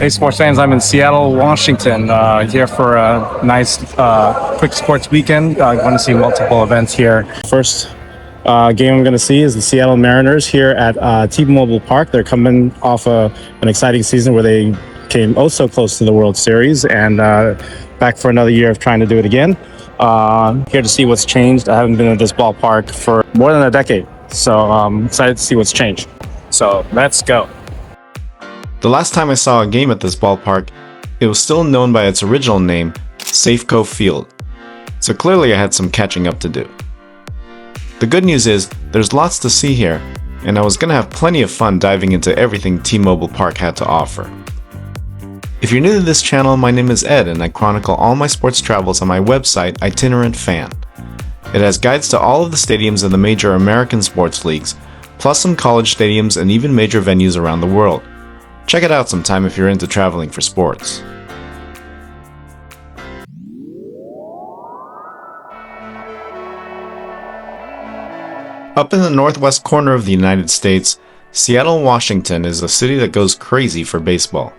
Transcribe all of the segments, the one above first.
Hey, sports fans, I'm in Seattle, Washington, here for a nice, quick sports weekend. I want to see multiple events here. First game I'm going to see is the Seattle Mariners here at T-Mobile Park. They're coming off an exciting season where they came oh so close to the World Series and back for another year of trying to do it again. Here to see what's changed. I haven't been at this ballpark for more than a decade, so I'm excited to see what's changed. So let's go. The last time I saw a game at this ballpark, it was still known by its original name, Safeco Field. So clearly I had some catching up to do. The good news is, there's lots to see here, and I was gonna have plenty of fun diving into everything T-Mobile Park had to offer. If you're new to this channel, my name is Ed, and I chronicle all my sports travels on my website, Itinerant Fan. It has guides to all of the stadiums in the major American sports leagues, plus some college stadiums and even major venues around the world. Check it out sometime if you're into traveling for sports. Up in the northwest corner of the United States, Seattle, Washington is a city that goes crazy for baseball.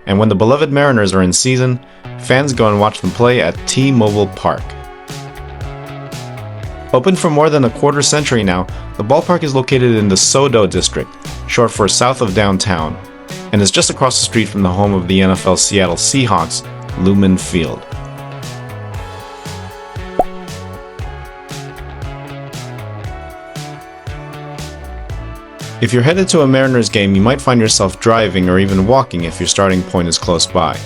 And when the beloved Mariners are in season, fans go and watch them play at T-Mobile Park. Open for more than a quarter century now, the ballpark is located in the SoDo district, short for south of downtown, and is just across the street from the home of the NFL Seattle Seahawks, Lumen Field. If you're headed to a Mariners game, you might find yourself driving or even walking if your starting point is close by.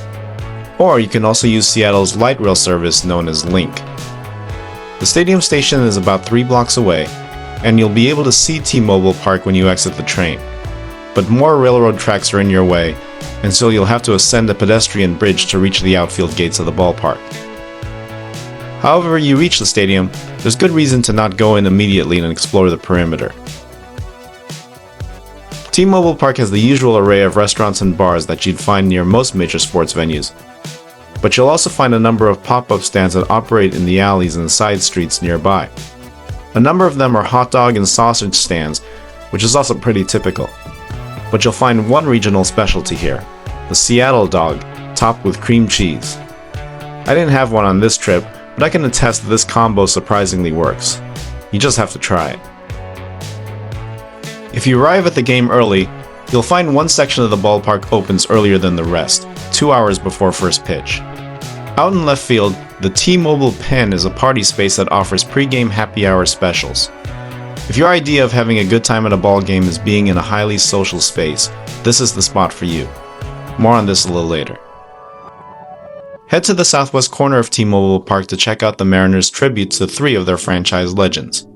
Or you can also use Seattle's light rail service known as Link. The stadium station is about 3 blocks away, and you'll be able to see T-Mobile Park when you exit the train. But more railroad tracks are in your way, and so you'll have to ascend a pedestrian bridge to reach the outfield gates of the ballpark. However you reach the stadium, there's good reason to not go in immediately and explore the perimeter. T-Mobile Park has the usual array of restaurants and bars that you'd find near most major sports venues, but you'll also find a number of pop-up stands that operate in the alleys and side streets nearby. A number of them are hot dog and sausage stands, which is also pretty typical. But you'll find one regional specialty here, the Seattle dog, topped with cream cheese. I didn't have one on this trip, but I can attest that this combo surprisingly works. You just have to try it. If you arrive at the game early, you'll find one section of the ballpark opens earlier than the rest, 2 hours before first pitch. Out in left field, the T-Mobile Pen is a party space that offers pre-game happy hour specials. If your idea of having a good time at a ball game is being in a highly social space, this is the spot for you. More on this a little later. Head to the southwest corner of T-Mobile Park to check out the Mariners' tribute to 3 of their franchise legends.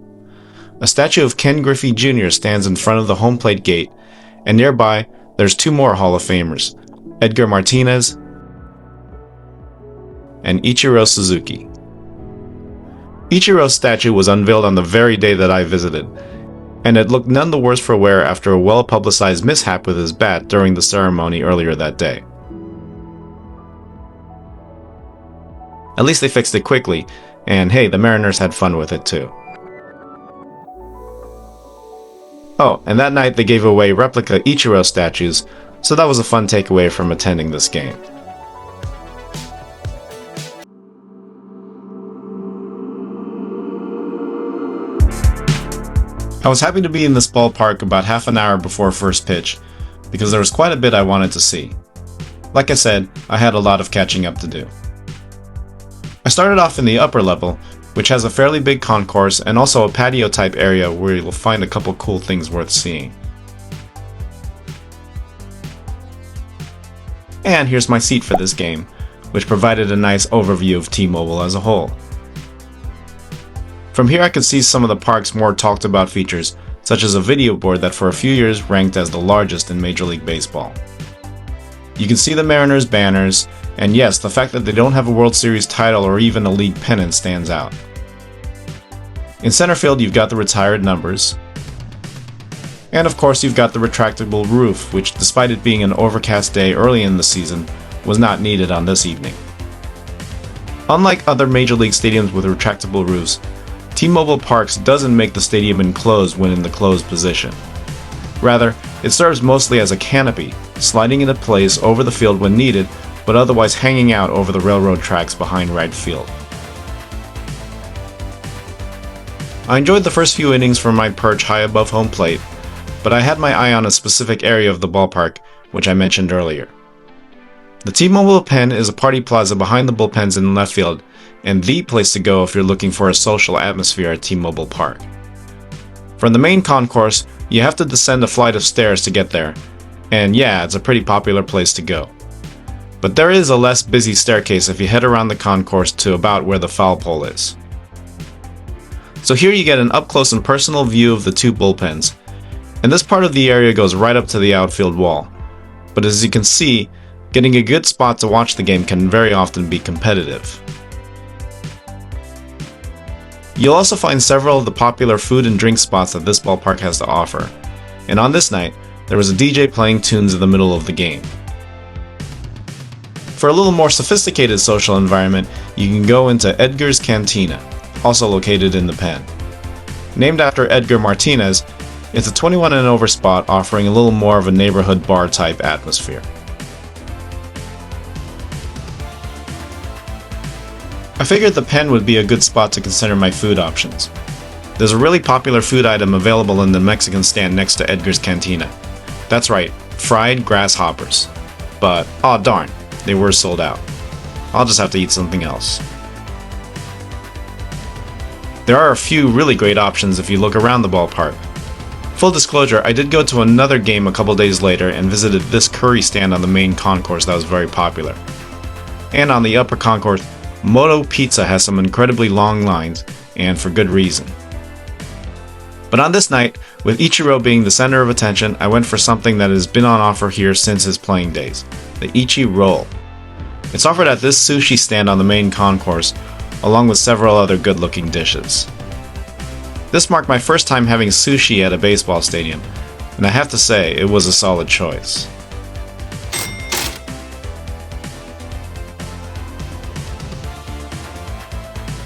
A statue of Ken Griffey Jr. stands in front of the home plate gate, and nearby, there's 2 more Hall of Famers, Edgar Martinez and Ichiro Suzuki. Ichiro's statue was unveiled on the very day that I visited, and it looked none the worse for wear after a well-publicized mishap with his bat during the ceremony earlier that day. At least they fixed it quickly, and hey, the Mariners had fun with it too. Oh, and that night they gave away replica Ichiro statues, so that was a fun takeaway from attending this game. I was happy to be in this ballpark about half an hour before first pitch, because there was quite a bit I wanted to see. Like I said, I had a lot of catching up to do. I started off in the upper level, which has a fairly big concourse and also a patio type area where you'll find a couple cool things worth seeing. And here's my seat for this game, which provided a nice overview of T-Mobile as a whole. From here I could see some of the park's more talked about features, such as a video board that for a few years ranked as the largest in Major League Baseball. You can see the Mariners banners, and yes, the fact that they don't have a World Series title or even a league pennant stands out. In center field you've got the retired numbers, and of course you've got the retractable roof, which despite it being an overcast day early in the season, was not needed on this evening. Unlike other Major League stadiums with retractable roofs, T-Mobile Parks doesn't make the stadium enclosed when in the closed position. Rather, it serves mostly as a canopy, sliding into place over the field when needed, but otherwise hanging out over the railroad tracks behind right field. I enjoyed the first few innings from my perch high above home plate, but I had my eye on a specific area of the ballpark, which I mentioned earlier. The T-Mobile pen is a party plaza behind the bullpens in left field, and the place to go if you're looking for a social atmosphere at T-Mobile Park. From the main concourse, you have to descend a flight of stairs to get there, and yeah, it's a pretty popular place to go. But there is a less busy staircase if you head around the concourse to about where the foul pole is. So here you get an up-close and personal view of the two bullpens, and this part of the area goes right up to the outfield wall. But as you can see, getting a good spot to watch the game can very often be competitive. You'll also find several of the popular food and drink spots that this ballpark has to offer, and on this night, there was a DJ playing tunes in the middle of the game. For a little more sophisticated social environment, you can go into Edgar's Cantina, also located in the pen. Named after Edgar Martinez, it's a 21 and over spot offering a little more of a neighborhood bar type atmosphere. I figured the pen would be a good spot to consider my food options. There's a really popular food item available in the Mexican stand next to Edgar's Cantina. That's right, fried grasshoppers. But, aw darn, they were sold out. I'll just have to eat something else. There are a few really great options if you look around the ballpark. Full disclosure, I did go to another game a couple days later and visited this curry stand on the main concourse that was very popular. And on the upper concourse, Moto Pizza has some incredibly long lines, and for good reason. But on this night, with Ichiro being the center of attention, I went for something that has been on offer here since his playing days, the Ichi Roll. It's offered at this sushi stand on the main concourse, along with several other good-looking dishes. This marked my first time having sushi at a baseball stadium, and I have to say, it was a solid choice.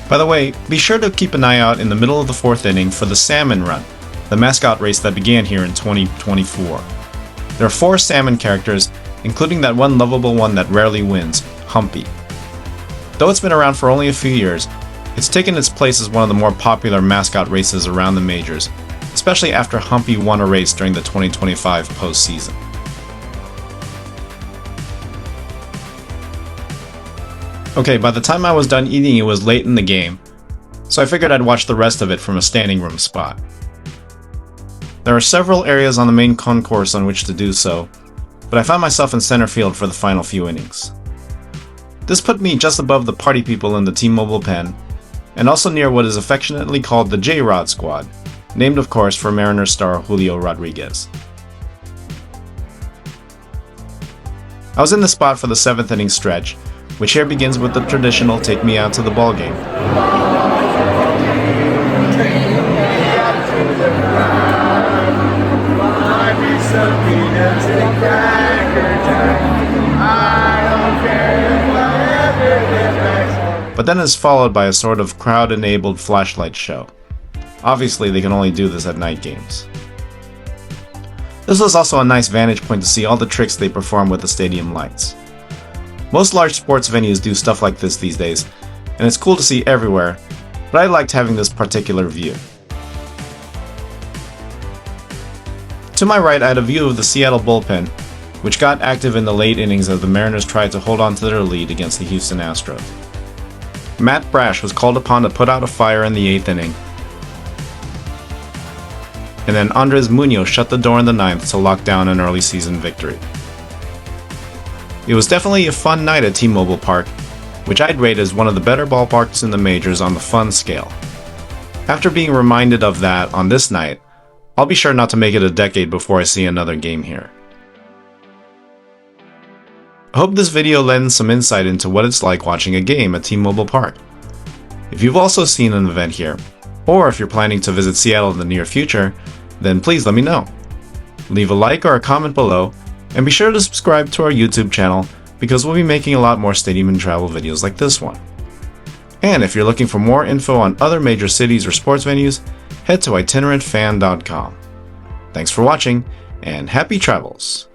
By the way, be sure to keep an eye out in the middle of the fourth inning for the Salmon Run, the mascot race that began here in 2024. There are 4 salmon characters, including that one lovable one that rarely wins, Humpy. Though it's been around for only a few years, it's taken its place as one of the more popular mascot races around the majors, especially after Humpy won a race during the 2025 postseason. Okay, by the time I was done eating it was late in the game, so I figured I'd watch the rest of it from a standing room spot. There are several areas on the main concourse on which to do so, but I found myself in center field for the final few innings. This put me just above the party people in the T-Mobile pen, and also near what is affectionately called the J-Rod squad, named of course for Mariners star Julio Rodriguez. I was in the spot for the 7th inning stretch, which here begins with the traditional take me out to the ballgame. But then is followed by a sort of crowd-enabled flashlight show. Obviously, they can only do this at night games. This was also a nice vantage point to see all the tricks they perform with the stadium lights. Most large sports venues do stuff like this these days, and it's cool to see everywhere, but I liked having this particular view. To my right, I had a view of the Seattle bullpen, which got active in the late innings as the Mariners tried to hold on to their lead against the Houston Astros. Matt Brash was called upon to put out a fire in the 8th inning, and then Andres Munoz shut the door in the 9th to lock down an early season victory. It was definitely a fun night at T-Mobile Park, which I'd rate as one of the better ballparks in the majors on the fun scale. After being reminded of that on this night, I'll be sure not to make it a decade before I see another game here. I hope this video lends some insight into what it's like watching a game at T-Mobile Park. If you've also seen an event here, or if you're planning to visit Seattle in the near future, then please let me know. Leave a like or a comment below, and be sure to subscribe to our YouTube channel because we'll be making a lot more stadium and travel videos like this one. And if you're looking for more info on other major cities or sports venues, head to itinerantfan.com. Thanks for watching, and happy travels!